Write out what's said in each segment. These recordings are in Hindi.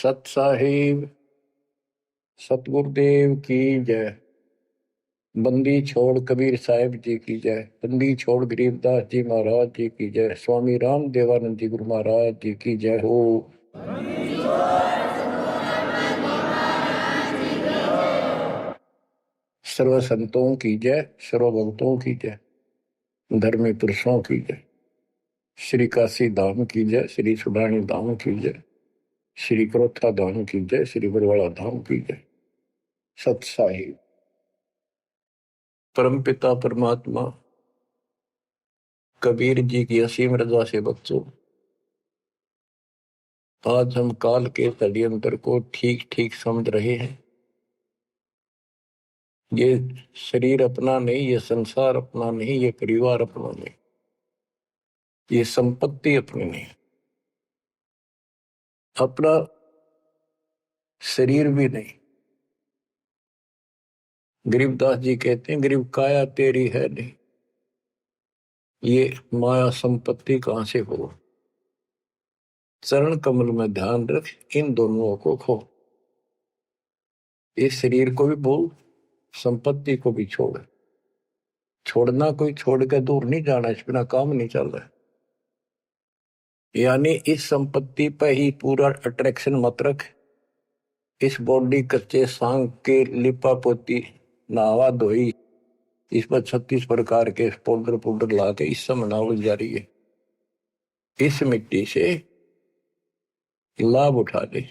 सत साहिब सतगुरुदेव की जय। बंदी छोड़ कबीर साहिब जी की जय। बंदी छोड़ गरीबदास जी महाराज जी की जय। स्वामी राम देवानंद जी गुरु महाराज जी की जय हो। सर्व संतों की जय, सर्व भक्तों की जय, धर्मी पुरुषों की जय। श्री काशी धाम की जय, श्री सुडानी धाम की जय, श्री क्रोथा धाम की जय, श्री बरवाड़ा धाम की जय। सत साहिब परमपिता परमात्मा कबीर जी की असीम रजा से बच्चों, आज हम काल के षड्यंत्र को ठीक ठीक समझ रहे हैं। ये शरीर अपना नहीं, ये संसार अपना नहीं, ये परिवार अपना नहीं, ये संपत्ति अपनी नहीं, अपना शरीर भी नहीं। गरीबदास जी कहते हैं गरीब काया तेरी है नहीं, ये माया संपत्ति कहां से हो। चरण कमल में ध्यान रख, इन दोनों को खो। इस शरीर को भी भूल, संपत्ति को भी छोड़। छोड़ना कोई छोड़ के दूर नहीं जाना, इस बिना काम नहीं चल रहा। यानी इस संपत्ति पर ही पूरा अट्रैक्शन मत रख। इस बॉडी कच्चे सांग के लिपा पोती नहावा धोई, इस पर 36 प्रकार के पाउडर पाउडर ला के इस समय नावल जा रही है। इस मिट्टी से लाभ उठा ले।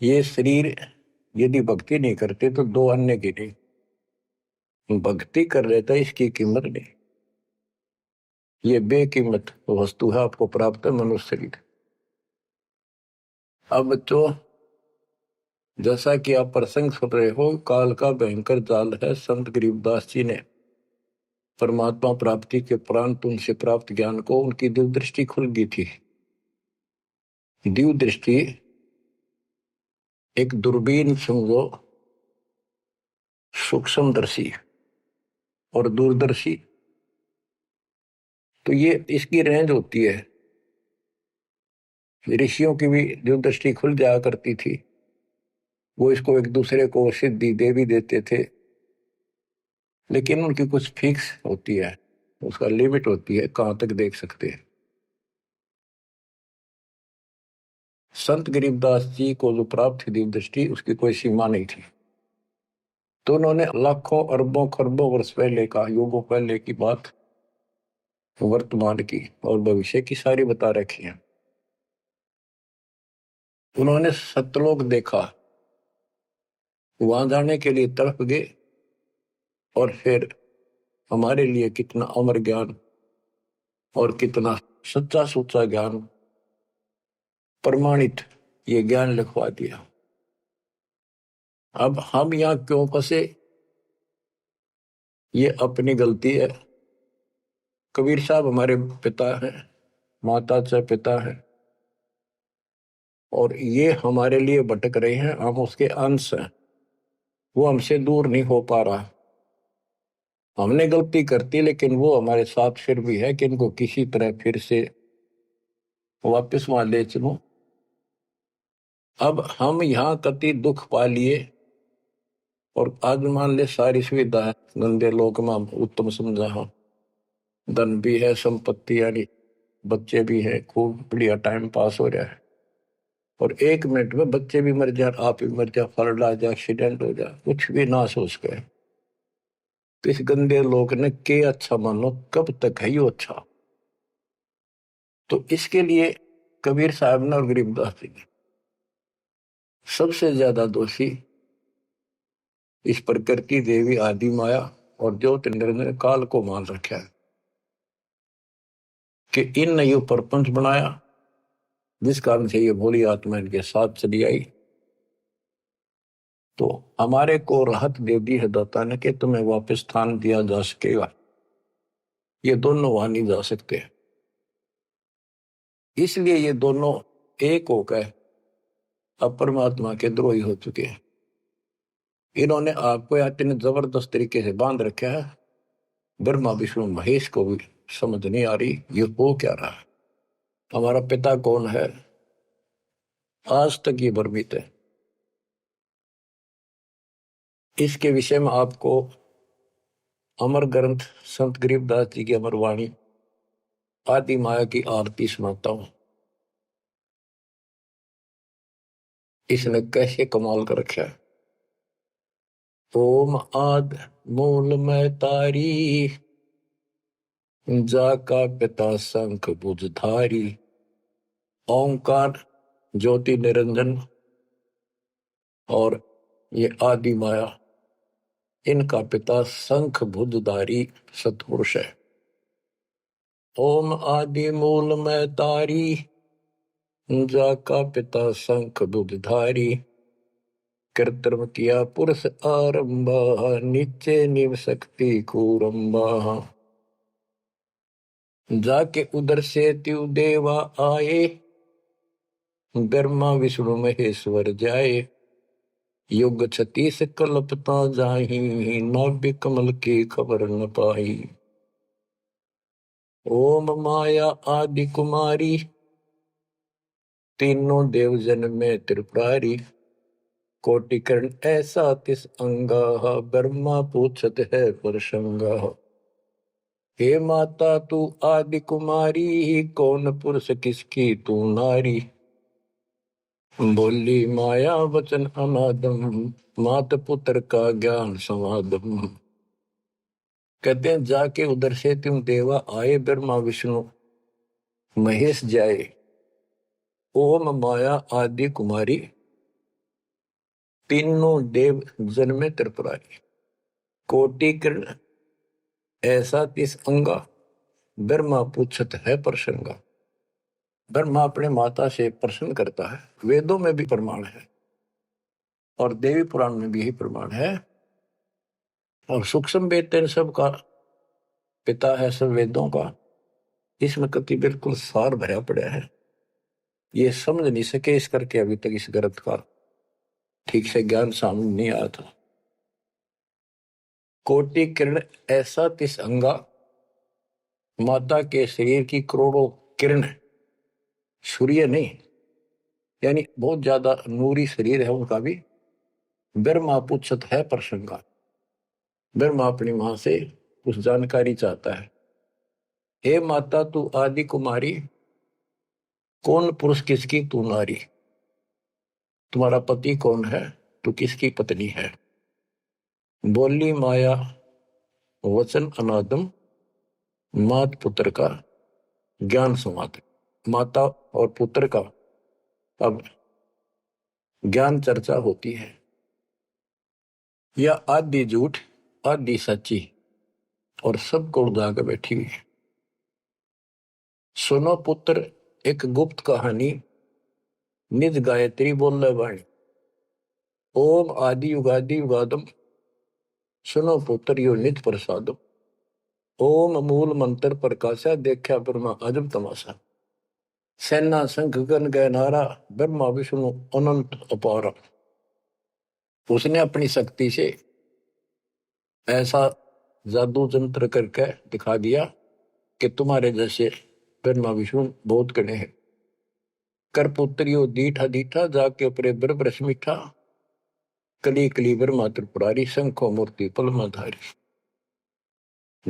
ये शरीर यदि भक्ति नहीं करते तो दो अन्य की नहीं, भक्ति कर रहे था इसकी कीमत नहीं। ये बेकीमत वस्तु है, आपको प्राप्त है मनुष्य शरीर। अब बच्चों, जैसा कि आप प्रसंग सुन रहे हो, काल का भयंकर जाल है। संत गरीबदास जी ने परमात्मा प्राप्ति के उपरांत उनसे प्राप्त ज्ञान को उनकी दिव्य दृष्टि खुल गई थी। दिव्य दृष्टि एक दूरबीन समझो, सूक्ष्मदर्शी और दूरदर्शी, तो ये इसकी रेंज होती है। ऋषियों की भी दिव्य दृष्टि खुल जाया करती थी, वो इसको एक दूसरे को सिद्धि दे भी देते थे, लेकिन उनकी कुछ फिक्स होती है, उसका लिमिट होती है कहां तक देख सकते हैं। संत गरीबदास जी को जो प्राप्त थी दिव्य दृष्टि, उसकी कोई सीमा नहीं थी। तो उन्होंने लाखों अरबों खरबों वर्ष पहले का, युगों पहले की बात वर्तमान की और भविष्य की सारी बता रखी है। उन्होंने सतलोक देखा, वहां जाने के लिए तड़प गए, और फिर हमारे लिए कितना अमर ज्ञान और कितना सच्चा सुच्चा ज्ञान प्रमाणित ये ज्ञान लिखवा दिया। अब हम यहां क्यों फंसे, ये अपनी गलती है। कबीर साहब हमारे पिता हैं, माता से पिता हैं, और ये हमारे लिए भटक रहे हैं, हम उसके अंश हैं। वो हमसे दूर नहीं हो पा रहा। हमने गलती करती, लेकिन वो हमारे साथ फिर भी है कि इनको किसी तरह फिर से वापस वहां ले चलो। अब हम यहाँ कति दुख पा लिए, और आज मान ले सारी सुविधा है, गंदे लोक में उत्तम समझा, हाँ धन भी है, संपत्ति यानी बच्चे भी है, खूब बढ़िया टाइम पास हो रहा है, और 1 मिनट में बच्चे भी मर जाए, आप भी मर जाए, फ्लड आ जाए, एक्सीडेंट हो जाए, कुछ भी ना सोच गए। तो इस गंदे लोग ने के अच्छा मानो, कब तक है यो अच्छा। तो इसके लिए कबीर साहब ने और गरीबदास जी ने सबसे ज्यादा दोषी इस प्रकृति देवी आदि माया और ज्योतिर्मय ने काल को मान रखा है कि इन ने यो प्रपंच बनाया, जिस कारण से ये भोली आत्मा इनके साथ चली आई। तो हमारे को राहत दे दी है दाता ने कि तुम्हें वापस स्थान दिया जा सकेगा। ये दोनों वहां नहीं जा सकते, इसलिए ये दोनों एक होकर अब परमात्मा के द्रोही हो चुके हैं। इन्होंने आपको इतने जबरदस्त तरीके से बांध रखा है, ब्रह्मा विष्णु महेश को भी समझ नहीं आ रही ये हो क्या रहा है। हमारा पिता कौन है, आज तक ये भ्रमित है। इसके विषय में आपको अमर ग्रंथ संत गरीबदास जी की अमर वाणी आदि माया की आरती सुनाता हूं। इसने कैसे कमाल कर रखा है। ओम आद मूल में तारी, जाका पिता शंख भुजधारी। ओंकार ज्योति निरंजन और ये आदि माया, इनका पिता शंख भुजधारी सत्पुरुष है। ओम आदि मूल में तारी, जाका पिता शंख भुजधारी। कृत्रिम किया पुरुष आरंभा, नीचे निव शक्ति कूरंबा। जाके उधर से त्यु देवा आए, ब्रह्मा विष्णु महेश्वर जाए। युग 36 कल्पता जाही, नाभि कमल की खबर न पाई। ओम माया आदि कुमारी, तीनों देव जन में त्रिपुरारी। कोटिकर्ण ऐसा तिस अंगा, ब्रह्मा पूछत है परसंगा। हे माता तू आदि कुमारी, कौन पुरुष किसकी तू नारी। बोली माया वचन अनादम, मात पुत्र का ज्ञान समादम। कहते हैं जाके उधर से तुम देवा आए, ब्रह्मा विष्णु महेश जाए। ओम माया आदि कुमारी, तीनों देव जन्मे त्रिपुरारी। कोटि किरण ऐसा तिस अंगा, ब्रह्मा पूछत है प्रसंगा। ब्रह्मा अपने माता से प्रश्न करता है। वेदों में भी प्रमाण है और देवी पुराण में भी यही प्रमाण है। और सूक्ष्म वेद इन सब का पिता है, सब वेदों का। इसमें कति बिल्कुल सार भरा पड़ा है। ये समझ नहीं सके इस करके अभी तक इस ग्रंथ का ठीक से ज्ञान सामने नहीं आया था। कोटि किरण ऐसा तिस अंगा, माता के शरीर की करोड़ों किरण, सूर्य नहीं, यानी बहुत ज्यादा नूरी शरीर है उनका भी। ब्रह्मा पूछत है प्रसंगा। ब्रह्मा अपनी मां से कुछ जानकारी चाहता है। हे माता तू आदि कुमारी, कौन पुरुष किसकी तू नारी। तुम्हारा पति कौन है, तू किसकी पत्नी है। बोली माया वचन अनादम, मात पुत्र का ज्ञान समाद। माता और पुत्र का अब ज्ञान चर्चा होती है। यह आदि झूठ आदि सच्ची और सबको उड़ा कर बैठी हुई है। सुनो पुत्र एक गुप्त कहानी, निज गायत्री बोल वाणी। ओम आदि युगादि युगादम, सुनो पुत्र यो निज प्रसादम। ओम मूल मंत्र प्रकाशा, देखा ब्रह्मा अजब तमाशा। सेना संख गण गए नारा, ब्रह्मा विष्णु अनंत अपारा। उसने अपनी शक्ति से ऐसा जादू जंत्र करके दिखा दिया कि तुम्हारे जैसे ब्रह्मा विष्णु बहुत कड़े हैं। कर पुत्रियो दीठा दीठा, जाके अपने ब्रह्म मीठा। कली कली ब्रह्मा त्रिपुरारी, शंखो मूर्ति पलमाधारी।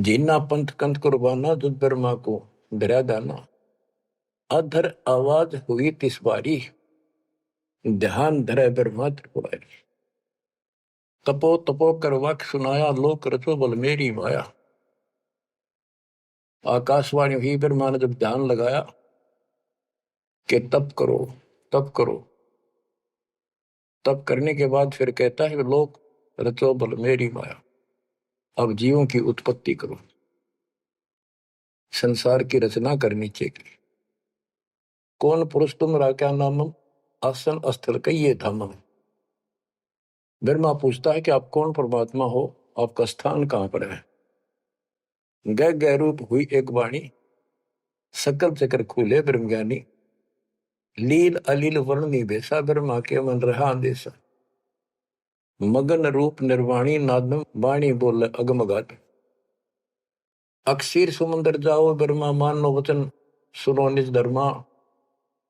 जीना पंथ कंथ कुर्बाना, जुद ब्रह्मा को डरा दाना। अधर आवाज हुई तिस बारी, ध्यान धरे ब्रह्मा त्रिपुरारी। तपो तपो कर वाक्य सुनाया, लोक रचो बल मेरी माया। आकाशवाणी हुई, ब्रह्मा ने जब ध्यान लगाया कि तप करो तप करो। तप करने के बाद फिर कहता है लोक रचो बल मेरी माया। अब जीवों की उत्पत्ति करो, संसार की रचना करनी चाहिए। कौन पुरुष तुमरा क्या नामम, आसन स्थल कहिए धामम। ब्रह्मा पूछता है कि आप कौन परमात्मा हो, आपका स्थान कहां पर है। गह गह रूप हुई एक वाणी, सकल चक्र खुले ब्रह्म ज्ञानी। लील अलील वर्णनी बेसा, ब्रह्मा के मन रहा अंदेशा। मगन रूप निर्वाणी नादम, वाणी बोल अगमगात। अक्षीर समुद्र जाओ ब्रह्मा, मानो वचन सुनो निज धर्मा।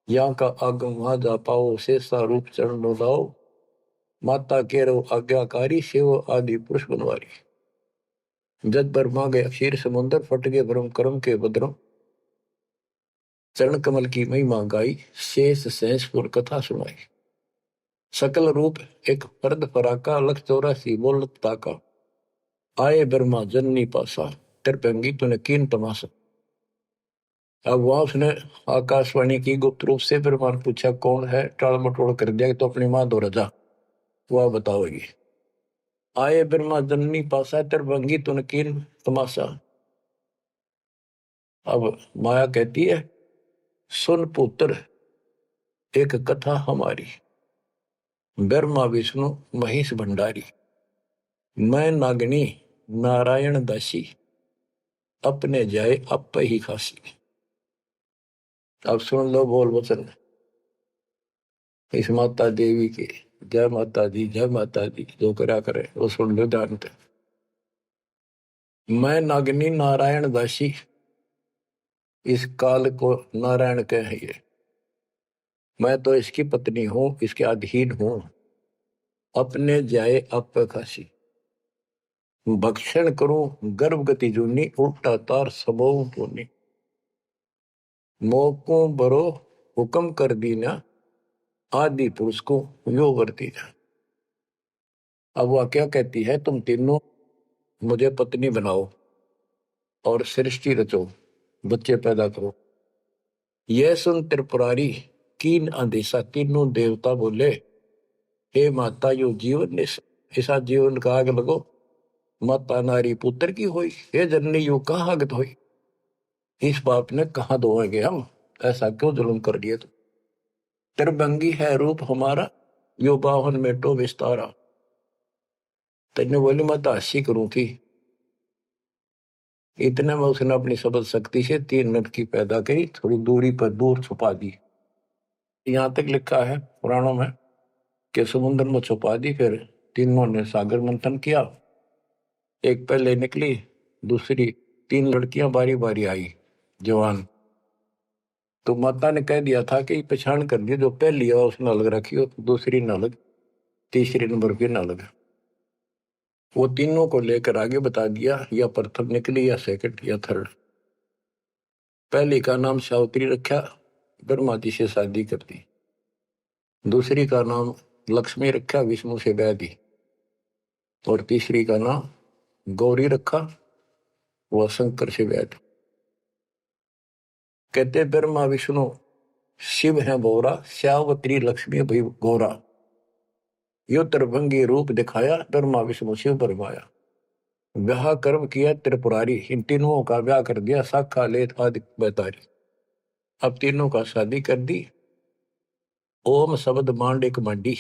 यहाँ का आगम वहां जा पाओ, शेषा रूप चरण डोलाओ, माता केरो आज्ञाकारी, शिव आदि पुरुष बनवारी। जद पर मां गया क्षीर समुद्र, फट गए भ्रम कर्म के बद्रम, चरण कमल की महिमा गाई, शेष सहसपुर कथा सुनाई। सकल रूप एक फर्द फराका, लख 84 बोलत ताका, आए ब्रह्मा जननी पासा, त्रिभंगी तूने कीन तमाशा। अब वहां उसने आकाशवाणी की गुप्त रूप से, ब्रह्मा पूछा कौन है, टाल मटोल कर दिया तो अपनी मां दो रजा, वह बताओगी। आए ब्रह्मा जननी पासा, त्रिभंगी तूने कीन तमाशा। अब माया कहती है सुन पुत्र एक कथा हमारी, ब्रह्मा विष्णु महेश भंडारी, मैं नागनी नारायण दासी, अपने जाए अप ही खासी। अब सुन लो बोल वचन इस माता देवी के। जय माता दी, जय माता दी, जो करा करे वो सुन लो ध्यान से। मैं नागनी नारायण दासी, इस काल को नारायण कहिए, मैं तो इसकी पत्नी हूं, इसके अधीन हूं, अपने जाए अप खासी, भक्षण करूं गर्भगति जूनी, उल्टा तार सबो पूनी, मोको बरो हुक्म कर दीना, आदि पुरुष को यो वर्ती जा। अब वह क्या कहती है, तुम तीनों मुझे पत्नी बनाओ और सृष्टि रचो, बच्चे पैदा करो। यह सुन त्रिपुरारी कीन आदेशा, तीनों देवता बोले हे माता यो जीवन ऐसा जीवन का आग लगो, माता नारी पुत्र की होई, हे जननी यो कहाँ आगत होई, इस बाप ने कहा धोएंगे हम, ऐसा क्यों जुल्म कर दिए तुम। त्रिभंगी है रूप हमारा, यो बाहन में तो विस्तारा। तेने बोली मैं तो हंसी करूं थी, इतने में उसने अपनी सबल शक्ति से 3 लड़की पैदा करी, थोड़ी दूरी पर दूर छुपा दी। यहां तक लिखा है पुराणों में कि समुद्र में छुपा दी, फिर तीनों ने सागर मंथन किया, एक पहले निकली, दूसरी 3 लड़कियां बारी बारी आई जवान, तो माता ने कह दिया था कि पहचान कर दिया, जो पहली है उसने अलग रखी हो, दूसरी न अलग, तीसरी नंबर की न अलग। वो तीनों को लेकर आगे बता दिया, या प्रथम निकली या सेकंड या थर्ड। पहली का नाम सावित्री रखा, ब्रह्मा जी से शादी कर दी। दूसरी का नाम लक्ष्मी रखा, विष्णु से ब्याह दी। और तीसरी का नाम गौरी रखा, वह शंकर से ब्याह दी। कहते ब्रह्मा विष्णु शिव है बोरा, श्यावत्री लक्ष्मी भई गौरा, यो त्रिभंगी रूप दिखाया, ब्रह्मा विष्णु शिव बरमाया। ब्याह कर्म किया त्रिपुरारी, इन तीनों का ब्याह कर दिया, साखा लेत आदि बैतारी। अब तीनों का शादी कर दी। ओम शब्द मांड एक मांडी,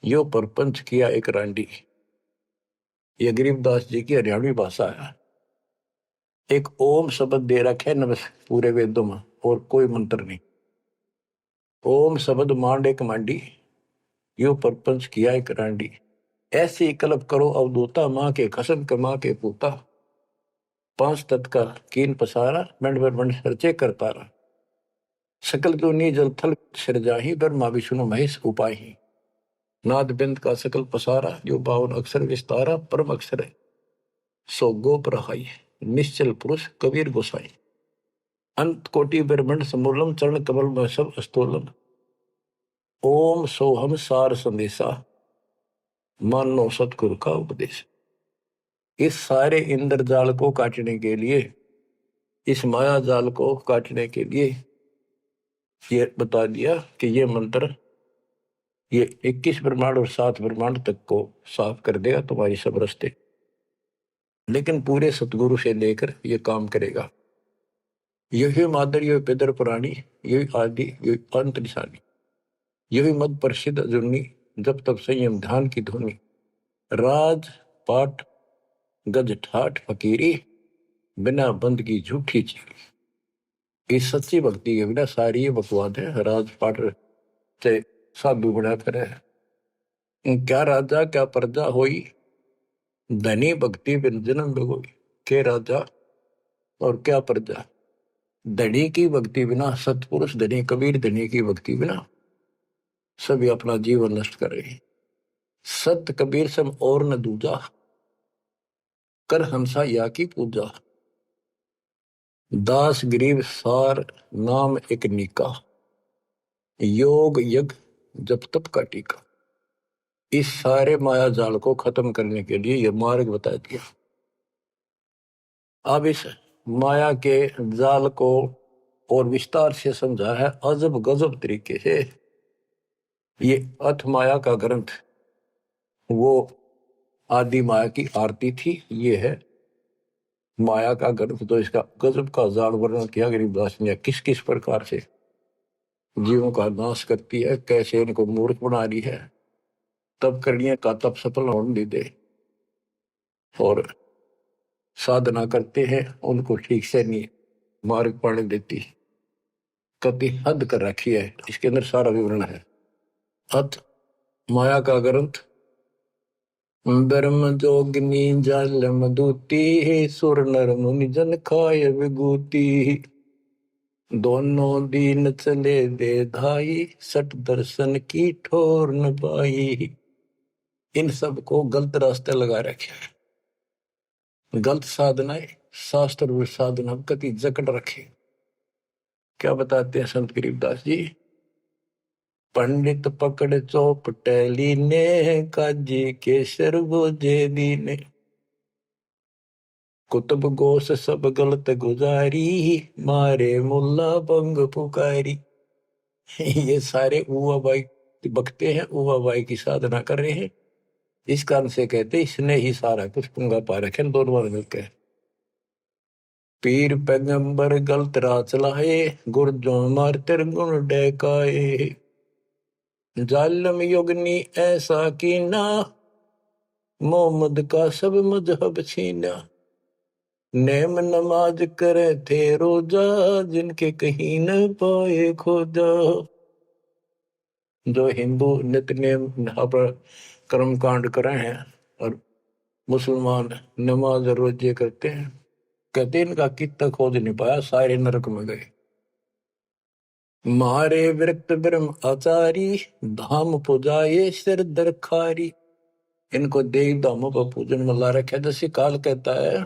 यो परपंच किया एक रांडी। ये गरीबदास जी की हरियाणवी भाषा है। एक ओम शब्द दे रखे नमस् पूरे वेदों में, और कोई मंत्र नहीं। ओम शब्द मांड एक मांडी, यो परपंच किया एक रांडी। ऐसी कल्प करो अवधूता, माँ के खसम कमा के पूता, 5 तत् का कीन पसारा, मंड पर मंड सरचे कर तारा। सकल दुनी जल थल सिरजाही, ब्रह्मा विष्णु महेश उपाही। नाद बिंद का सकल पसारा, जो 52 अक्षर विस्तारा, परम अक्षर है सो गोप रहाई, निश्चल पुरुष कबीर गोसाई। अंत कोटि ब्रह्मंड समूलम, चरण कमल में सब अस्तोलम। ओम सोहम सार संदेशा, मानो सतगुरु का उपदेश। इस सारे इंद्रजाल को काटने के लिए, इस माया जाल को काटने के लिए ये बता दिया कि ये मंत्र ये 21 ब्रह्मांड और 7 ब्रह्मांड तक को साफ कर देगा तुम्हारी सब रास्ते, लेकिन पूरे सतगुरु से लेकर ये काम करेगा। यही मादर, यही पितर पुराणी, यही आदि, यही अंत निशानी, यही मद प्रसिद्ध जुन्नी, जब तब संयम ध्यान की धुनी। राज पाठ गज ठाठ फकीरी, बिना बंद की झूठी चीरी। इस सच्ची भक्ति के बिना सारी ये बकवाद है। राज पाठ से साधु बना करे, क्या राजा क्या प्रजा होई, धनी भक्ति बिन जन्म बिगोई। के राजा और क्या प्रजा, धनी की भक्ति बिना, सतपुरुष धनी कबीर धनी की भक्ति बिना सभी अपना जीवन नष्ट कर रहे हैं। सत कबीर सम और न दूजा, कर हंसा या की पूजा। दास गरीब सार नाम एक निका, योग यज्ञ जप तप का टीका। इस सारे माया जाल को खत्म करने के लिए यह मार्ग बता दिया। अब इस माया के जाल को और विस्तार से समझा है अजब गजब तरीके से। ये अथ माया का ग्रंथ वो आदि माया की आरती थी, ये है माया का ग्रंथ। तो इसका गजब का जाल वर्णन किया गरीबदास ने, किस किस प्रकार से जीवों का नाश करती है, कैसे इनको मूर्ख बना रही है, तब करनिया का तब सफल होने दे, और साधना करते हैं उनको ठीक से नहीं मार्ग पाने देती, कति हद कर रखी है। इसके अंदर सारा विवरण है। अथ माया का ग्रंथ ब्रह्म जोगिनी जल मधुती, सुर नर मुनि जन खाय विभूति। दोनों दीन चले दे धाई, सट दर्शन की ठोर न पाई। इन सब को गलत रास्ते लगा रखे हैं, गलत साधनाएं, शास्त्र साधना कति जकड़ रखे। क्या बताते हैं संत गरीबदास जी? पंडित पकड़ चौपटेली ने, काजी के सरबोजे दीने। कुतुब गोस सब गलत गुजारी, मारे मुल्ला बंग पुकारी। ये सारे उवा बाई बकते हैं, उवा बाई की साधना कर रहे हैं। इस कारण से कहते इसने ही सारा कुछ पुंगा पा रखे दोनों मिलकर। पीर पैगंबर गलत राह चलाए, गुरजों मार तेर गुण डैकाए। जालम युगनी ऐसा कीना, मोहम्मद का सब मजहब छीना। नेम नमाज करे थे रोजा, जिनके कहीं न पाए खोजा। जो हिंदू नित्य नेम कर्म कांड करे हैं और मुसलमान नमाज रोजे करते हैं, कहते इनका कितना खोज नहीं पाया, सारे नरक में गए। मारे विरक्त ब्रह्म आचारी, धाम पुजाए सिर दरखारी। इनको देव धामों पर पूजन में ला रखा। जैसे काल कहता है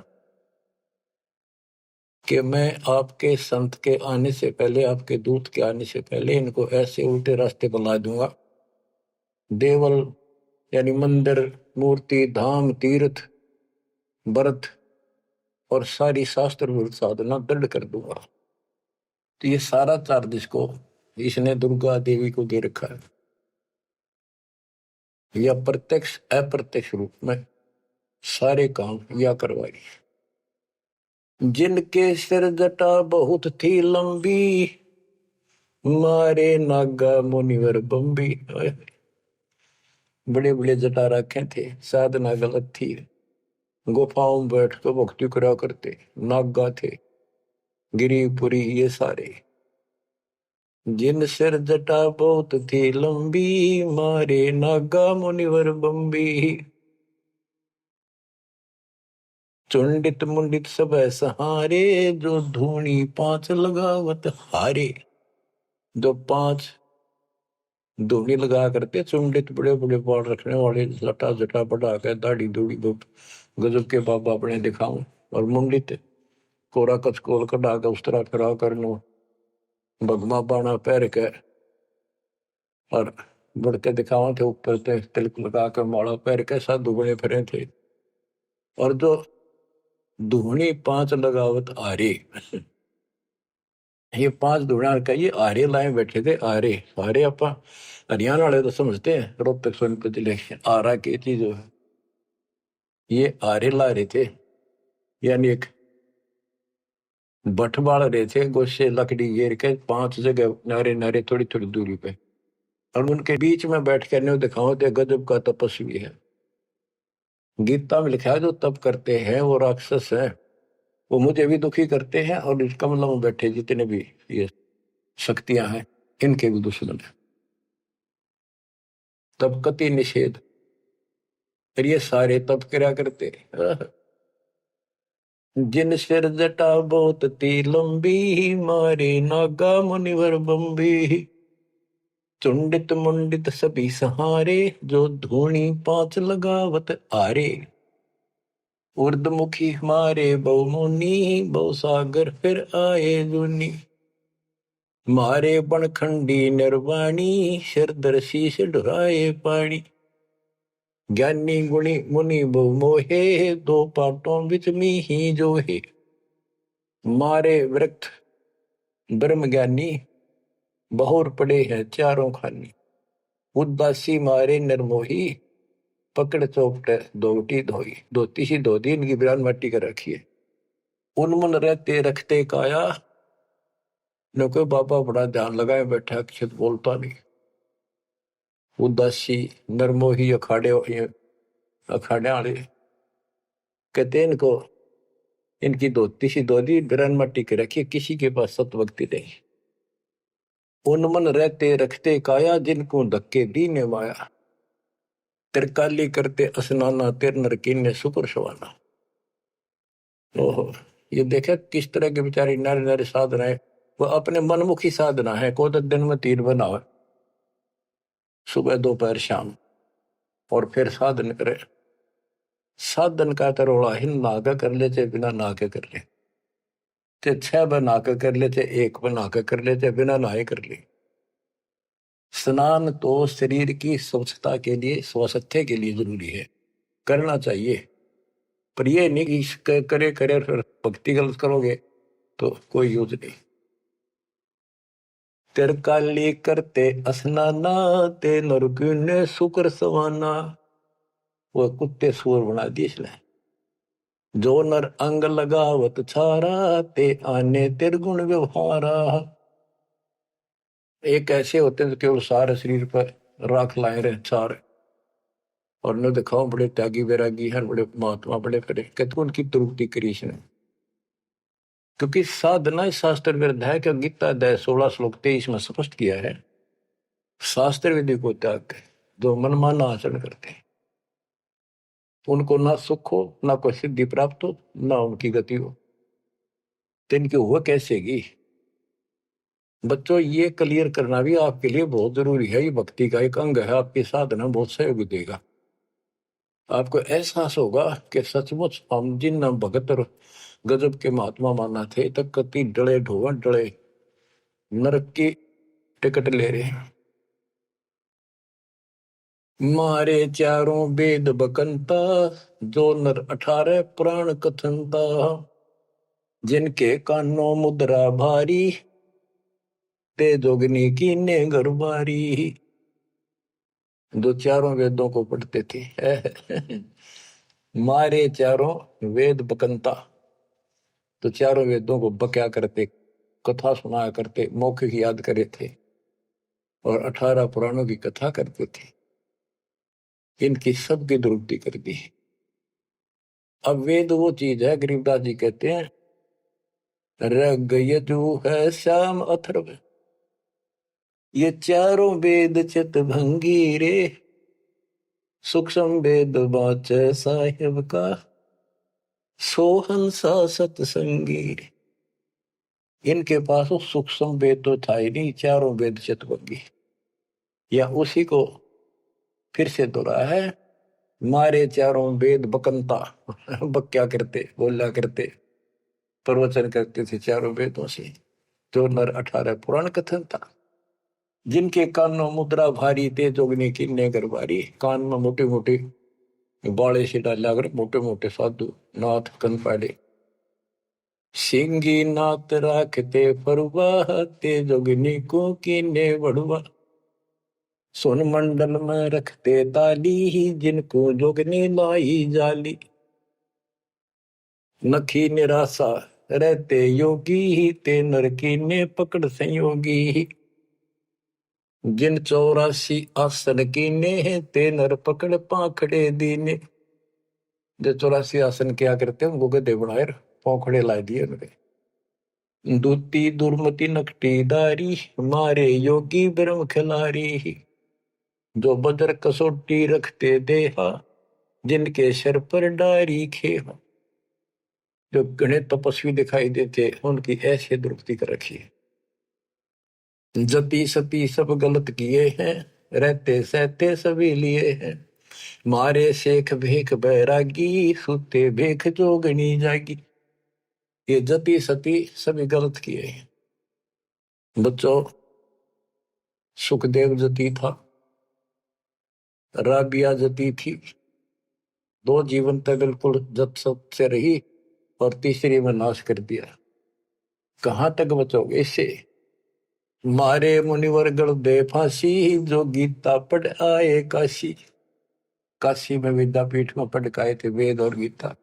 कि मैं आपके संत के आने से पहले, आपके दूत के आने से पहले इनको ऐसे उल्टे रास्ते पर ला दूंगा। देवल यानी मंदिर, मूर्ति, धाम, तीर्थ, व्रत और सारी शास्त्र विरुद्ध साधना दृढ़ कर दूंगा। तो ये सारा चार्ज इसको इसने दुर्गा देवी को दे रखा है, या प्रत्यक्ष अप्रत्यक्ष रूप में सारे काम या करवाई। जिनके सिर जटा बहुत थी लंबी, मारे नागा मुनिवर बम्बी। बड़े बड़े जटा रखे थे, साधना गलत थी, गुफाओं में बैठ कर भक्ति करा करते, नागा थे, गिरिपुरी ये सारे। जिन सिर जटा बहुत थी लंबी, मारे नागा मुनिवर बम्बी। चुंडित मुंडित सब सहारे, जो धूनी पांच लगावत हारे। जो पांच धूनी लगा करते, चुंडित बड़े बड़े बाल रखने वाले, जटा जटा बढ़ा के दाढ़ी दूढ़ी गजब के बाबा अपने दिखाऊं, और मुंडित कोरा कचकोल कटा के उस तरह खड़ा कर लो, भगमा बाणा पैर के और बढ़ के दिखावा थे, ऊपर से तिलक लगा कर माला पैर के साधु बने फिरे थे। और जो धूनी पांच लगावत आरे, ये पांच धूणा का ये आरे लाए बैठे थे। आरे आरे अपा हरियाणा वाले तो समझते हैं, रोहतक सोनीपत जिले आरा की चीज है, ये आरे ला रहे थे। यानी एक भट्ट बाल रहे थे, गोशे लकड़ी घेर के पांच जगह नारे नारे थोड़ी थोड़ी दूरी पे, और उनके बीच में बैठ कर दिखाओ थे गजब का तपस्वी है। गीता में लिखा है जो तप करते हैं वो राक्षस है, वो मुझे भी दुखी करते हैं, और इस कमलों में बैठे जितने भी ये शक्तियां हैं इनके भी दुश्मन है। तब कति निषेध, और ये सारे तप करा करते। जिन सिर जटा बहुत ती लंबी, मारे नागा मुनिवर बंबी। चुंडित मुंडित सभी सहारे, जो धूणी पांच लगावत आरे। उर्दमुखी हमारे बहुमुनि, बहु सागर फिर आए जुनी। मारे बनखंडी निर्वाणी, सिरदर शीश ढुराए पानी। ज्ञानी गुणी मुनि बहु मोहे, दो पाटों बिच ही जो है। मारे वृक्ष ब्रह्म ज्ञानी, बहुर पड़े हैं चारों खानी। उदासी मारे निर्मोही, पकड़ चौपटे दोटी धोई। धोती सी धो दी, इनकी बिरान मट्टी कर रखी है। उनमुन रहते रखते काया, न कोई बाबा बड़ा ध्यान लगाए बैठा, कुछ बोलता नहीं। उदासी नरमोही अखाड़े अखाड़े वाले कहते हैं इनको, इनकी धोती सी धोती बिरान मट्टी के रखी, किसी के पास सतभक्ति नहीं। उनमन रहते रखते काया, जिनको धक्के दीने माया। तिरकाली करते स्नाना, तिर नर कीने सुपर सवाना। ओहो, ये देखे किस तरह के बेचारी नारी नारी साधना है। वो अपने मनमुखी साधना है। को तो दिन में 3 बनावे, सुबह दोपहर शाम, और फिर साधन करे। साधन का तरोड़ा हिन नागा कर ले, चाहे बिना नाके कर ले, चाहे 6 बना के कर ले, चाहे 1 बना के कर ले, चाहे बिना नहाए कर ले। स्नान तो शरीर की स्वच्छता के लिए, स्वास्थ्य के लिए जरूरी है, करना चाहिए। पर ये नहीं कि करे करे फिर भक्ति गलत करोगे तो कोई यूज नहीं। तिरकाली करते स्नाना, ते नरकुने शुक्र सवाना। वो कुत्ते सुअर बना दिए इसने। जो नर अंग लगावत छारा, ते आने तिरगुण व्यवहारा। एक ऐसे होते हैं जो केवल सारे शरीर पर राख लाए रहे छार, और न दिखाओ बड़े त्यागी वैरागी हैं, बड़े महात्मा बड़े करे, कहते उनकी तुरुक्ति करी इसने। क्योंकि साधना शास्त्र विरुद्ध है। कि गीता अध्याय 16 श्लोक 23 में स्पष्ट किया है, शास्त्र विधि को त्याग के जो मनमाना आचरण करते हैं, उनको ना सुख हो, ना कोई सिद्धि प्राप्त हो, ना उनकी गति हो। तो इनकी हुआ कैसेगी? बच्चों, ये क्लियर करना भी आपके लिए बहुत जरूरी है। ये भक्ति का एक अंग है, आपकी साधना बहुत सहयोग देगा। आपको एहसास होगा कि सचमुच हम जिन भगत और गजब के महात्मा माना थे, तक कति डले ढोवन डले नरक की टिकट ले रहे हैं। मारे चारों वेद बकंता, जो नर 18 पुराण कथनता। जिनके कानों मुद्रा भारी, ते जोगनी कीने गरबारी। जो चारों वेदों को पढ़ते थे। मारे चारों वेद बकंता, तो चारों वेदों को बक्या करते, कथा सुनाया करते, मौखिक याद करे थे, और 18 पुराणों की कथा करते थे। इनकी सबकी दुरुक्ति कर दी। अब वेद वो चीज है, गरीबदास जी कहते हैं, रग यजु है श्याम अथर्व, ये चारों वेद चित भंगी रे। सूक्ष्म वेद बाच साहिब का, सोहंसा सतसंगी रे। इनके पास वो सूक्ष्म वेद तो था ही नहीं, चारों वेद चित भंगी। या उसी को फिर से दोहराया है, मारे चारों वेद बकंता। बक्या करते, बोला करते, प्रवचन करते थे चारों वेदों से, जो नर 18 पुराण कथन था। जिनके कानों मुद्रा भारी, ते जोगनी कीने गरबारी। कान में मोटे मोटे बाले से डाला कर मोटे मोटे साधु नाथ कन पाड़े। सिंगी नाथ राखते फरुआ, ते जोगनी को कीने बड़ुआ। सोन मंडल में रखते ताली, जिनको जोगनी लाई जाली। नखी निराशा रहते योगी, ते नरकी ने पकड़ संयोगी। जिन 84 आसन कीने, ते नर पकड़ पाखड़े दीने। जो 84 आसन क्या करते हैं, उनको गधे बनाए पौखड़े ला दिए उनके। दूती दुर्मति नकटी दारी, मारे योगी ब्रह्म खिलारी। जो बदर कसोटी रखते देहा, जिनके सर पर डारी खेहा। जो घने तपस्वी दिखाई देते उनकी ऐसी दुरुक्ति कर रखी है। जति सती सब गलत किए हैं, रहते सहते सभी लिए हैं, मारे शेख भेख बैरागी, सुते भेख जोगनी जागी। ये जति सती सभी गलत किए हैं। बच्चों, सुखदेव जति था, राबिया जति थी, दो जीवन तक बिल्कुल जत सत से रही और तीसरी में नाश कर दिया। कहां तक बचोगे इससे? मारे मुनिवर गण दे फांसी, जो गीता पढ़ आए काशी। काशी में विद्यापीठ में पढ़ के आए थे वेद और गीता,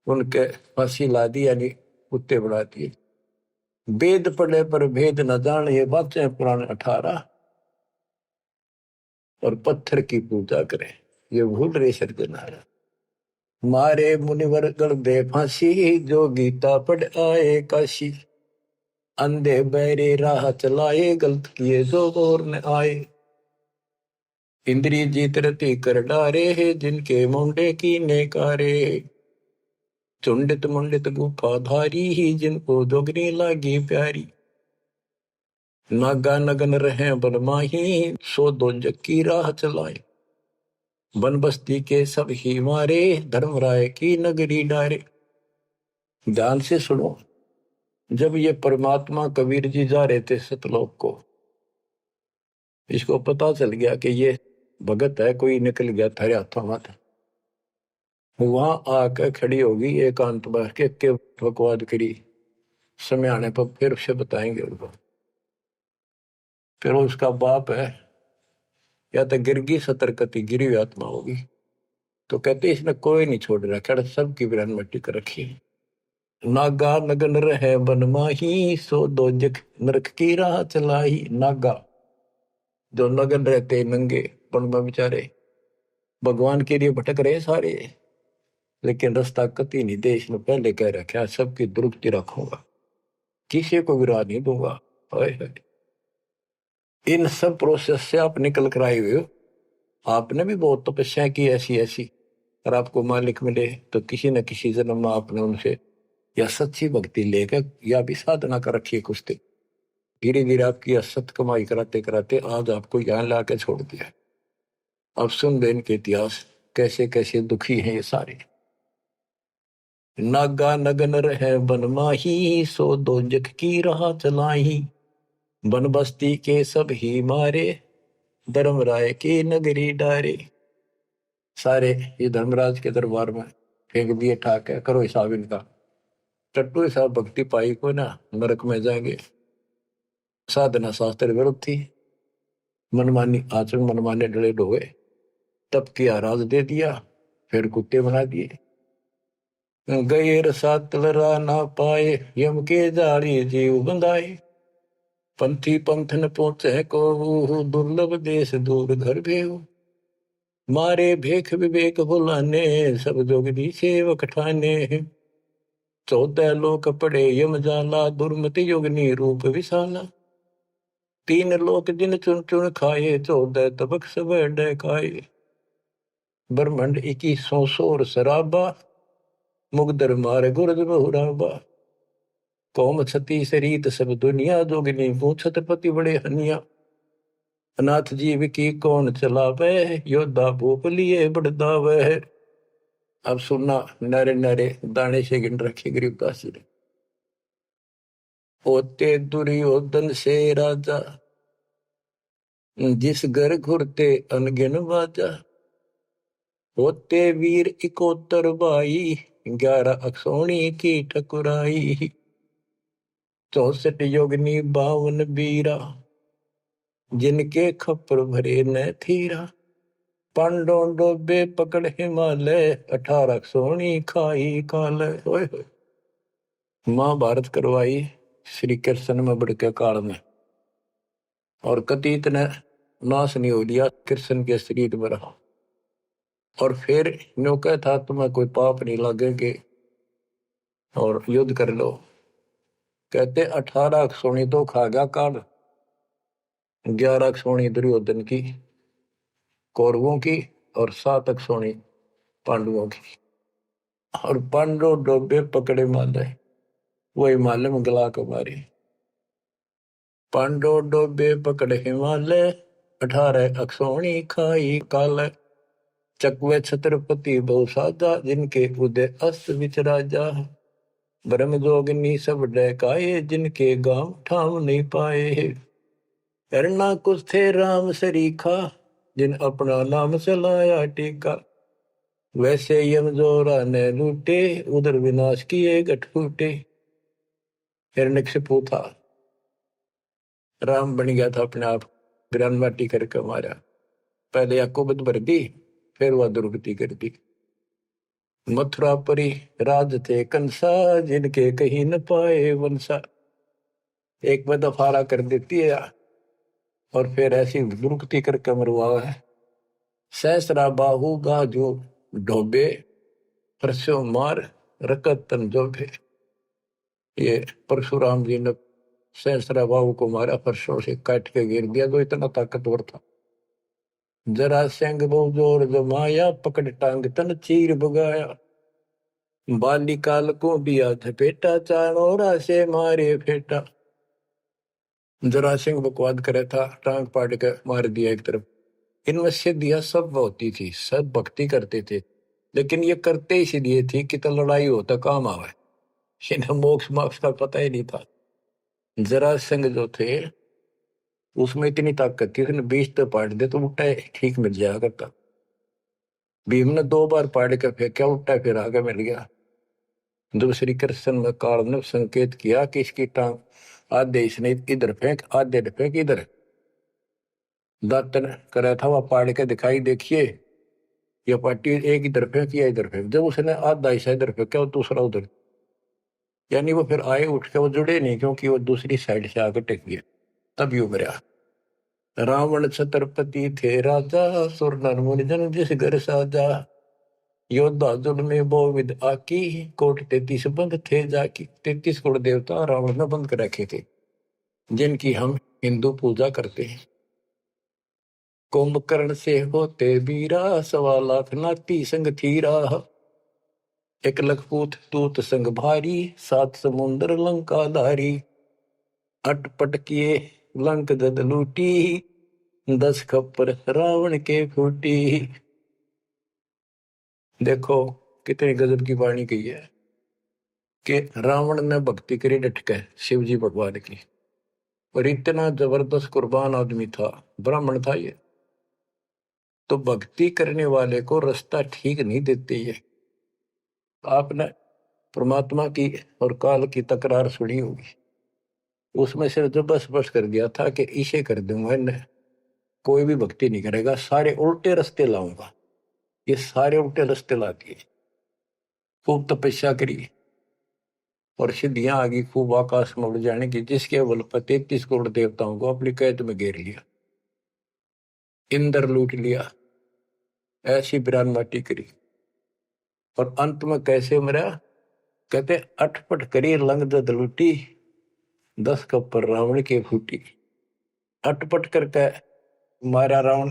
उनके फांसी ला दी, यानी कुत्ते बढ़ा दिए। वेद पढ़े पर भेद न जान, ये बातें पुराण 18, और पत्थर की पूजा करें, ये भूल रहे सज्जनारा। मारे मुनिवर गण दे फांसी, जो गीता पढ़ आए काशी। अंधे बहरे राह चलाए, गलत किए जो और न आए। इंद्री जीत रति कर डारे, जिनके मुंडे की नेकारे। चुंडित मुंडित गुफा धारी, जिनको जोगनी लागी प्यारी। नागा नगन रहे बनमाही, सो दो की राह चलाए। वन बस्ती के सब ही मारे, धर्मराय की नगरी डारे। ध्यान से सुनो, जब ये परमात्मा कबीर जी जा रहे थे सतलोक को, इसको पता चल गया कि ये भगत है, कोई निकल गया थारे हाथों हाथ। वहां आकर खड़ी होगी एकांत बैठ के बकवाद करी, समय आने पर फिर उसे बताएंगे उनको। फिर उसका बाप है, या तो गिरगी सतर्कती गिरी हुई आत्मा होगी, तो कहते इसने कोई नहीं छोड़ रखा, सबकी बिरान मट्टी कर रखी। नागा नगन रहे बनमाही, सो दो जख नरक की राह चलाई। नागा जो नगन रहते नंगे वन में बेचारे, भगवान के लिए भटक रहे सारे, लेकिन रास्ता कति नहीं दे। इसने पहले कह रखा, सबकी दुरुक्ति रखूंगा, किसी को विराह नहीं दूंगा। इन सब प्रोसेस से आप निकल कर आए हुए हो। आपने भी बहुत तपस्या की ऐसी ऐसी, और आपको मालिक मिले तो किसी न किसी जन्म में आपने उनसे या सच्ची भक्ति लेकर या भी साधना कर रखी है कुछ दिन। धीरे धीरे आपकी असत कमाई कराते कराते आज आपको यहाँ ला के छोड़ दिया। अब सुन दे इनके इतिहास, कैसे कैसे दुखी हैं ये सारे। नागा नगन रहे बनमाही, सो दो जग की राह चलाई। बन बस्ती के सब ही मारे, धर्मराय की नगरी डारे। सारे ये धर्मराज के दरबार में फेंक दिए ठाक है, करो हिसाब इनका। टट्टू हिसाब भक्ति पाई को ना नरक में जाएंगे। साधना शास्त्र विरुद्ध थी, मनमानी आचरण, मनमाने डले ढोए, तब किया राज दे दिया, फिर कुत्ते बना दिए। गैर सातलरा ना पाए, यम के जाड़ी जीव बंधाए। पंथी पंथ न पहुंचे को, दुर्लभ देश दूर घर भेव। मारे भेख विवेक बुलाने, सब जोगदी सेवक ठाने। 14 लोक पड़े यम जाला, दुर्मति योगनी रूप विशाला। 3 लोक जिन चुन चुन खाए, 14 तबक सब खाए। ब्रह्मंड 21 सोर शराबा, मुगदर मारे गुरद बहुराबा। कौम छती शरीत सब दुनिया, जोगिनी पूछत पति बड़े हनिया। अनाथ जीव की कौन चलावे, योद्धा भूप लिए बड़दावे। अब सुनना, नारे नारे दाने से गिन रखे गरीबदास जी ने। होते दुर्योधन से राजा, जिस घर घुरते अनगिन बाजा। होते वीर 71 भाई, 11 अक्षौणी की ठकुराई। 64 योगनी 52 बीरा, जिनके खप्पर भरे न थीरा। पांडों डोबे पकड़ हिमालय, 18 सोनी खाई काल। महाभारत करवाई श्री कृष्ण में बड़के काल में, और कति इतने नाश नहीं हो लिया, कृष्ण के शरीर में रहा। और फिर न्यो कहता तुम्हें कोई पाप नहीं लगेंगे और युद्ध कर लो। कहते 18 सोनी तो खा गया काल, 11 सोनी दुर्योधन की कौरवों की, और 7 सोनी पांडवों की। और पांडो डोबे पकड़े माले, वही माले में गला को मारी। पांडो डोबे पकड़े हिमालय, 18 अक्षोणी खाई काल। चकवे छत्रपति बहु साजा, जिनके उदय अस्त विच राजा। ब्रह्म जोगिनी सब डहकाए, जिनके गांव ठाम नहीं पाए। करना कुछ थे राम सरीखा, जिन अपना नाम चलाया टीका। वैसे यम जोरा ने लूटे, उधर विनाश किए गठ फूटे। हिरण्यकशिपु था, राम बन गया था अपने आप, ग्रान माटी करके मारा। पहले याकूबत भर दी, फिर वह दुर्गति कर दी। मथुरापुरी राज थे कंसा, जिनके कहीं न पाए वंशा। एक में दफारा कर देती है और फिर ऐसी दुर्गति करके मरवा है। सहस्रा बाहु गाजो ढोबे, परसों मार रकत तन जोबे। ये परशुराम जी ने सहस्रा बाहु को मारा, परसों से काट के गिर दिया, तो इतना ताकतवर था। जरा सिंह बहु जोर जमाया, पकड़ टांग तन चीर भगाया। बालिकाल को दिया झपेटा, चाणोरा से मारे फेटा। जरा सिंह बकवाद करे था, टांग पाड़ के मार दिया एक तरफ। इनमें सिद्धियां सब होती थी, सब भक्ति करते थे, लेकिन ये करते इसलिए थी कि तो लड़ाई हो तो काम आवे। इन्हें मोक्ष मोक्ष का पता ही नहीं था। जरा सिंह जो थे उसमें इतनी ताकत थी, उसने 20 तो पाड़ दे तो उल्टा ठीक मिल जाया करता। भीम ने 2 बार पाड़ के फेंका, उल्टा फिर आगे मिल गया। जब श्री कृष्ण में काल ने संकेत किया कि इसकी टांग आधे इसने इधर फेंक, आधे फेंक इधर, दातन करा था वह पाड़ के दिखाई, देखिए ये पार्टी एक इधर फेंक या इधर फेंक। जब उसने आधा हिस्सा इधर फेंका और दूसरा उधर, यानी वो फिर आए उठ के, वो जुड़े नहीं, क्योंकि वो दूसरी साइड से आकर टेक गया, तभी उभरा। रावण छत्रपति थे राजा, सुर नर मुनि जन जिस घर साजा। योद्धा जुड़ में बहुविध आकी, कोट 33 बंद थे जाकी। 33 कोट देवता रावण ने बंद कर रखे थे, जिनकी हम हिंदू पूजा करते हैं। कुंभकर्ण से होते बीरा, 1.25 लाख नाती संग थीरा। 1 लाख पूत तूत संग भारी, 7 समुंदर लंका धारी। अटपट किए लंक जद लूटी, 10 खप्पर रावण के फूटी। देखो कितनी गजब की वाणी कही है कि रावण ने भक्ति करी डट के शिव जी भगवान की, और इतना जबरदस्त कुर्बान आदमी था, ब्राह्मण था ये। तो भक्ति करने वाले को रास्ता ठीक नहीं देते ये। आपने परमात्मा की और काल की तकरार सुनी होगी, उसमें से जो बस बस कर दिया था कि इसे कर दूंगा, इन्हें कोई भी भक्ति नहीं करेगा, सारे उल्टे रास्ते लाऊंगा। ये सारे उल्टे रास्ते ला दिए। खूब तपस्या करी और सिद्धियां आ गई, खूब आकाश में उड़ जाने की, जिसके बल पर 33 करोड़ देवताओं को अपनी कैद में घेर लिया, इंद्र लूट लिया, ऐसी बिरान माटी करी। और अंत में कैसे मरा? कहते अटपट करी लंग दद लूटी, 10 कप्पर रावण के फूटी। अटपट करके मारा रावण,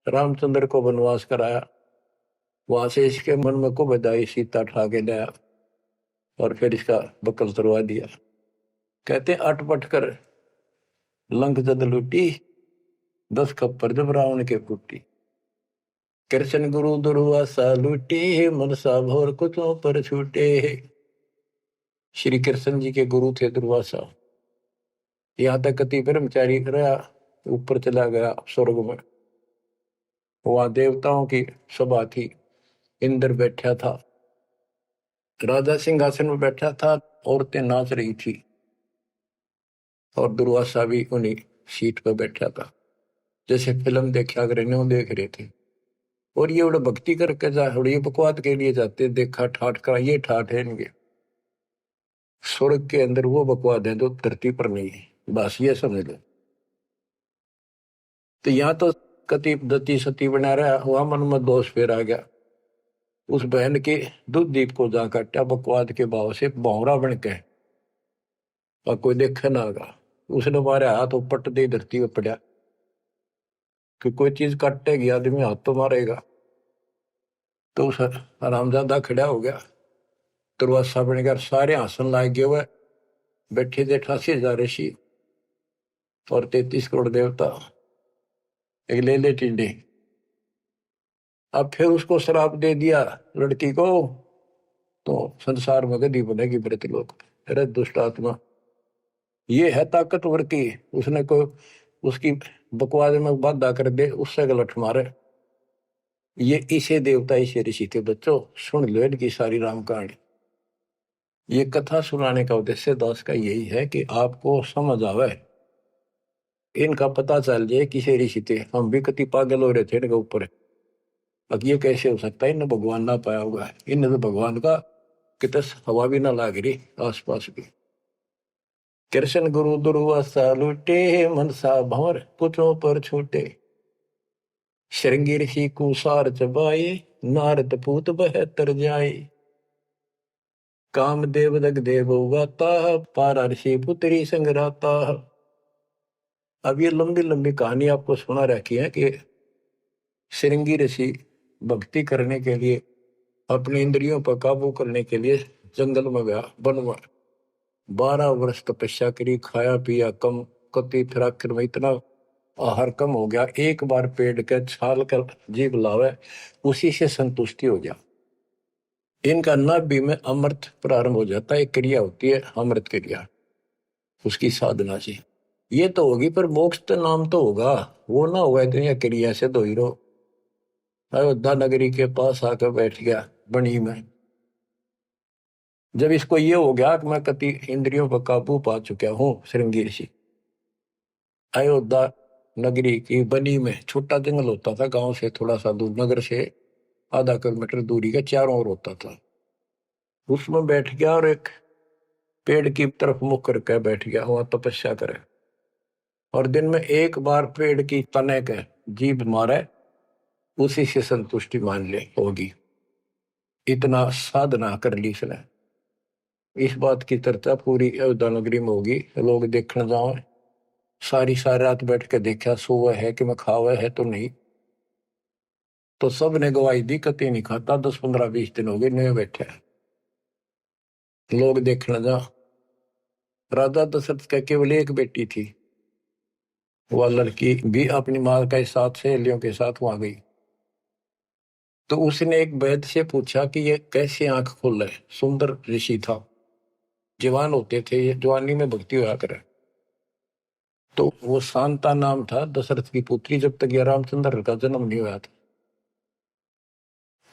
रामचंद्र को वनवास कराया, वहां से इसके मन में को बधाई, सीता ठा के लाया और फिर इसका बकल तुरवा दिया। कहते अटपट कर लंक जद लूटी, 10 खप्पर जब रावण के फूटी। कृष्ण गुरु दुर्वासा लूटे, मनसा भोर कुचों पर छूटे। श्री कृष्ण जी के गुरु थे दुर्वासा। यहाँ तक कति ब्रह्मचारी रहा, ऊपर चला गया स्वर्ग में। वहां देवताओं की सभा थी, इंद्र बैठा था, राजा सिंहासन में बैठा था, औरतें नाच रही थी और दुर्वासा भी उन्हीं सीट पर बैठा था, जैसे फिल्म देखा करे न्यू देख रहे थे। और ये बड़ा भक्ति करके जा, ये बकवाद के लिए जाते, देखा ठाठ का, ये ठाठ है इनके। स्वर्ग के अंदर वो बकवाद है जो धरती पर नहीं है, बस ये समझ लो। तो यहाँ तो कति दती सती बना रहा, वहां मन में दोष फिर आ गया। उस बहन के दूध दीप को जा काटा बकवाद के भाव से, भौरा बन के, और कोई देखे ना आगा। उसने मारे हाथ पट दे धरती पर पड़ा, कि कोई चीज काटेगी आदमी हाथ तो मारेगा। तो उस हरामजादा खड़ा हो गया, दुर्वासा बन गया, सारे आसन लाग गए हुए, बैठे थे 88,000 ऋषि और 33 करोड़ देवता, एक ले ले टिंडे। अब फिर उसको श्राप दे दिया लड़की को, तो संसार में गदी बनेगी मृतलोक। अरे दुष्ट आत्मा, ये है ताकतवर की, उसने को उसकी बकवास में बाधा कर दे, उससे गलत मारे। ये इसे देवता इसे ऋषि थे बच्चों, सुन लो इनकी सारी राम कहानी। ये कथा सुनाने का उद्देश्य दास का यही है कि आपको समझ आवे, इनका पता चल जाए किसे ऋषि थे। हम भी कति पागल हो रहे थे इनके ऊपर, अब ये कैसे हो सकता है, इन्हें भगवान ना पाया होगा, इन्हें तो भगवान का कितने हवा भी ना लाग रही आसपास भी। कृष्ण गुरु दुर्वासा लूटे, मनसा भंवर पुछों पर छूटे, श्रृंगी ऋषि कुसार चबाए, नारद पूत बहतर जाए, कामदेव दग देव गाता, पारा ऋषि पुत्री संगराता। अब ये लंबी लंबी कहानी आपको सुना रखी है कि श्रृंगी ऋषि भक्ति करने के लिए, अपनी इंद्रियों पर काबू करने के लिए जंगल में गया, वन में 12 वर्ष तपस्या करी, खाया पिया कम, कति फिर आखिर में इतना आहार कम हो गया, एक बार पेड़ के छाल कर जीभ लावे, उसी से संतुष्टि हो गया। इनका नाभि में अमृत प्रारंभ हो जाता है, एक क्रिया होती है अमृत क्रिया, उसकी साधना से ये तो होगी, पर मोक्ष तो नाम तो होगा, वो ना होगा इतनी क्रिया से दो हीरो। अयोध्या नगरी के पास आकर बैठ गया बनी में। जब इसको ये हो गया कि मैं कति इंद्रियों पर काबू पा चुका हूं, श्रृंगी ऋषि अयोध्या नगरी की बनी में, छोटा जंगल होता था गांव से थोड़ा सा दूर, नगर से आधा किलोमीटर दूरी का, चारों ओर होता था, उसमें बैठ गया और एक पेड़ की तरफ मुख करके बैठ गया, वहां तपस्या करे, और दिन में एक बार पेड़ की तने के जीभ मारे, उसी से संतुष्टि मान ले होगी। इतना साधना कर ली इसने। इस बात की चर्चा पूरी अयोध्या नगरी में होगी, लोग देखने जाओ, सारी रात बैठ के देखा, सोवा है कि मैं खावा है तो नहीं, तो सब ने गवाही दी कति नहीं खाता, 10 15 20 दिन हो गए नए बैठे, लोग देखने जा। राजा दशरथ का केवल एक बेटी थी, वह लड़की भी अपनी माँ के साथ सहेलियों के साथ वहां गई, तो उसने एक वैद्य से पूछा कि ये कैसे आंख खोल रहे, सुंदर ऋषि था, जवान होते थे, ये जवानी में भक्ति हुआ करे। तो वो शांता नाम था दशरथ की पुत्री, जब तक ये रामचंद्र का जन्म नहीं हुआ था।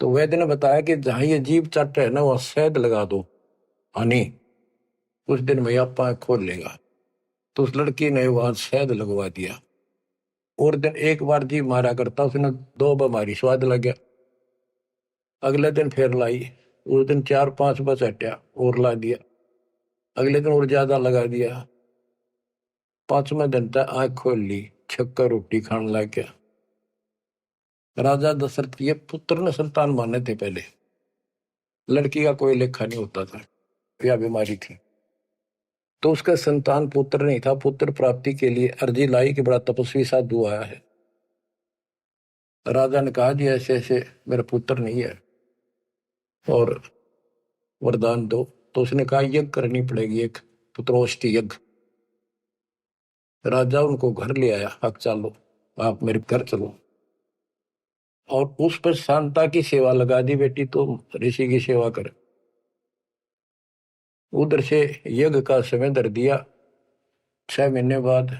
तो वैद्य ने बताया कि जहां ये जीभ चट है ना, वहां शहद लगा दो हनी, कुछ दिन में आप आंख खोल लेगा। तो उस लड़की ने वहां शहद लगवा दिया, और दिन एक बार जीभ मारा करता, उसने 2 बीमारी स्वाद लग गया। अगले दिन फिर लाई, उस दिन 4 5 बस हटा और ला दिया, अगले दिन और ज्यादा लगा दिया, 5वें दिन तक आंख खोल ली, छक्कर रोटी खाने लग गया। राजा दशरथ के पुत्र ने संतान माने थे पहले, लड़की का कोई लेखा नहीं होता था, यह बीमारी थी, तो उसका संतान पुत्र नहीं था। पुत्र प्राप्ति के लिए अर्जी लाई कि बड़ा तपस्वी साधु आया है। राजा ने कहा जी ऐसे ऐसे मेरा पुत्र नहीं है और वरदान दो। तो उसने कहा यज्ञ करनी पड़ेगी, एक पुत्रोष्टि यज्ञ। राजा उनको घर ले आया, अब चलो आप मेरे घर चलो, और उस पर शांता की सेवा लगा दी, बेटी तो ऋषि की सेवा कर। उधर से यज्ञ का समय धर दिया, 6 महीने बाद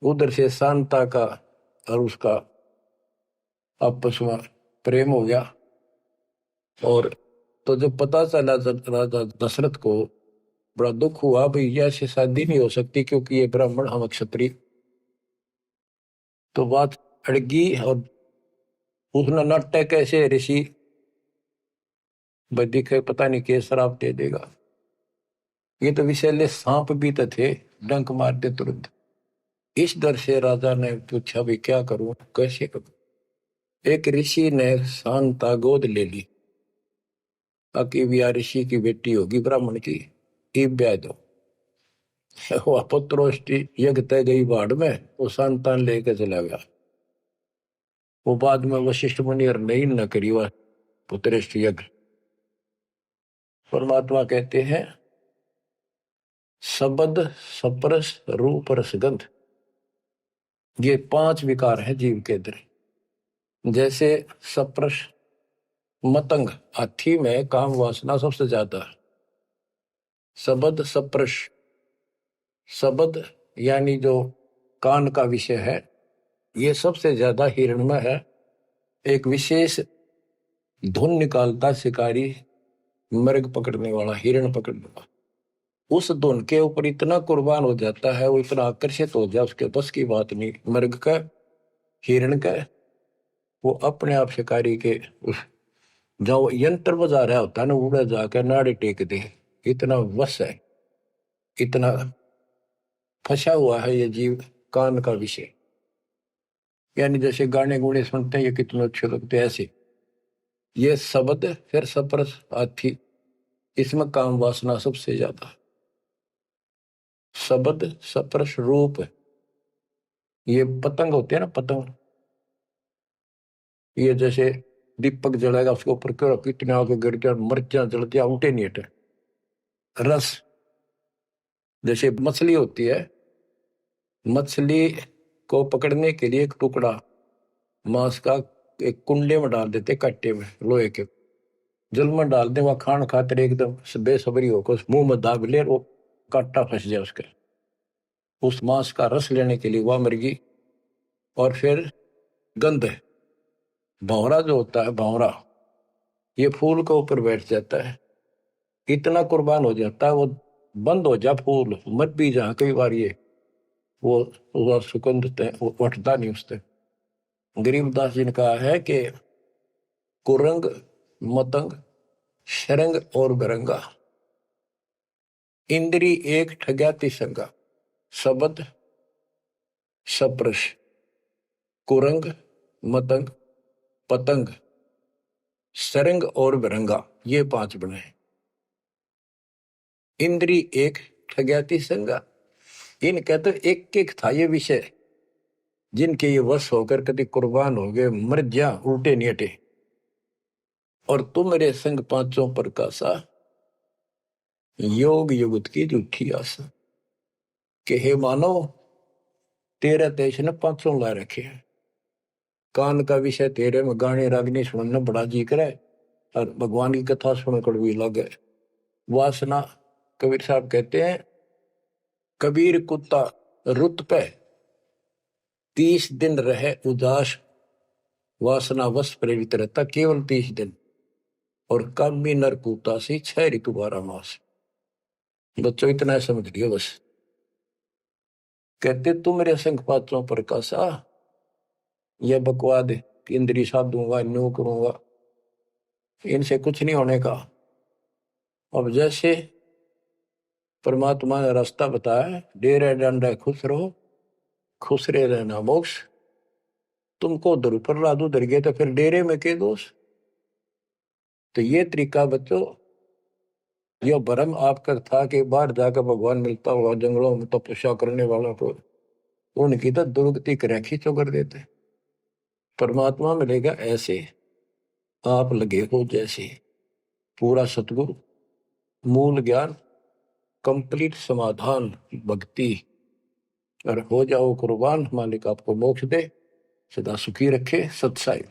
उधर से शांता का और उसका आपस में प्रेम हो गया। और तो जब पता चला राजा दशरथ को बड़ा दुख हुआ, भाई ऐसे शादी नहीं हो सकती क्योंकि ये ब्राह्मण हम क्षत्रिय। तो बात अड़गी और उसने नाटक कैसे ऋषि वैदिक पता नहीं के शराब दे देगा, ये तो विषैले सांप भी तो थे, डंक मार दे तुरंत। इस डर से राजा ने पूछा भी क्या करूं, कैसे करूं। एक ऋषि ने शांता गोद ले ली, ताकि ब्याह ऋषि की बेटी होगी ब्राह्मण की, ब्याह दो। वह पुत्रोष्टि यज्ञ तय गई बाढ़ में, वो संतान लेके चला गया। वो बाद में वशिष्ठ मुनि और नहीं न करी वह पुत्रेष्ठ यज्ञ। परमात्मा कहते हैं शब्द सप्रस रूप रसगंध, ये 5 विकार हैं जीव के अंदर। जैसे सप्रस मतंग, हाथी में काम वासना सबसे ज्यादा है। शब्द सप्रस, शब्द यानी जो कान का विषय है, ये सबसे ज्यादा हिरण में है। एक विशेष धुन निकालता शिकारी, मृग पकड़ने वाला, हिरण पकड़ने वाला, उस धुन के ऊपर इतना कुर्बान हो जाता है, वो इतना आकर्षित हो जाए, उसके बस की बात नहीं। मृग का, हिरण का, वो अपने आप शिकारी के उस जो यंत्र बजा रहा होता है ना, उड़ा जाकर नाड़े टेक दे, इतना वश है, इतना फंसा हुआ है ये जीव कान का विषय। यानी जैसे गाने गुणे सुनते हैं ये कितने अच्छे लगते हैं, ऐसे ये शब्द फिर सप्रस हाथी, इसमें काम वासना सबसे ज्यादा। शब्द सप्रस रूप, ये पतंग होते हैं ना, पतंग, ये जैसे दीपक जलाएगा उसके ऊपर क्यों कितने आगे गिर गया, मर्चा जलती उठे नहीं हटे। रस, जैसे मछली होती है, मछली को पकड़ने के लिए एक टुकड़ा मांस का एक कुंडे में डाल देते, कट्टे में लोहे के, जल में डाल दे, वह खान खातिर एकदम बेसब्री होकर उस मुंह में दाब ले, वो कांटा फंस जाए उसके, उस मांस का रस लेने के लिए वह मर्गी। और फिर गंध, भंवरा जो होता है, भंवरा, ये फूल के ऊपर बैठ जाता है, इतना कुर्बान हो जाता है, वो बंद हो जा फूल मत भी जा, कई बार ये वो सुगंध वो उठता नहीं उससे। गरीबदास जी ने कहा है कि कुरंग मतंग शरंग और बरंगा, इंद्री एक ठग्याति संगा। शब्द सप्रश कुरंग मतंग पतंग सरंग और बरंगा, ये 5 बने। इंद्री एक ठग्याति संगा, इनका तो एक एक था ये विषय, जिनके ये वश होकर कभी कुर्बान हो गए, मर जा, उल्टे नहीं हटे। और तुम मेरे संग पांचों प्रकाशा, योग युगत की झूठी आशा। कि हे मानव, तेरे देश ने 500 ला रखे हैं, कान का विषय तेरे में गाने रागनी सुनना बड़ा जी करे, और भगवान की कथा सुन कड़वी लगे। वासना, कबीर साहब कहते हैं, कबीर कुत्ता रुत पे 30 दिन रहे उदास, वासना वश प्रेरित रहता केवल 30 दिन, और कामी नर कुत्ता से 6 ऋतु 12 मास। बच्चों इतना समझ लियो बस। कहते तुम मेरे संग पात्रों प्रकाशा, यह बकवाद इंद्री साधूंगा, न्यू करूंगा, इनसे कुछ नहीं होने का। अब जैसे परमात्मा ने रास्ता बताया, डेरे डंडा खुश रहो, खुश रहे रहना मोक्ष। तुमको उधर ऊपर ला दो, उधर गए तो फिर डेरे में के दोष। तो ये तरीका बच्चों, यह भ्रम आपका था कि बाहर जाकर भगवान मिलता होगा, जंगलों में तपस्या करने वालों को उनकी तो दुर्गति कर खींचो कर देते। परमात्मा मिलेगा ऐसे, आप लगे हो जैसे, पूरा सतगुरु, मूल ज्ञान, कंप्लीट समाधान, भक्ति, और हो जाओ कुर्बान, मालिक आपको मोक्ष दे, सदा सुखी रखे। सत्साई।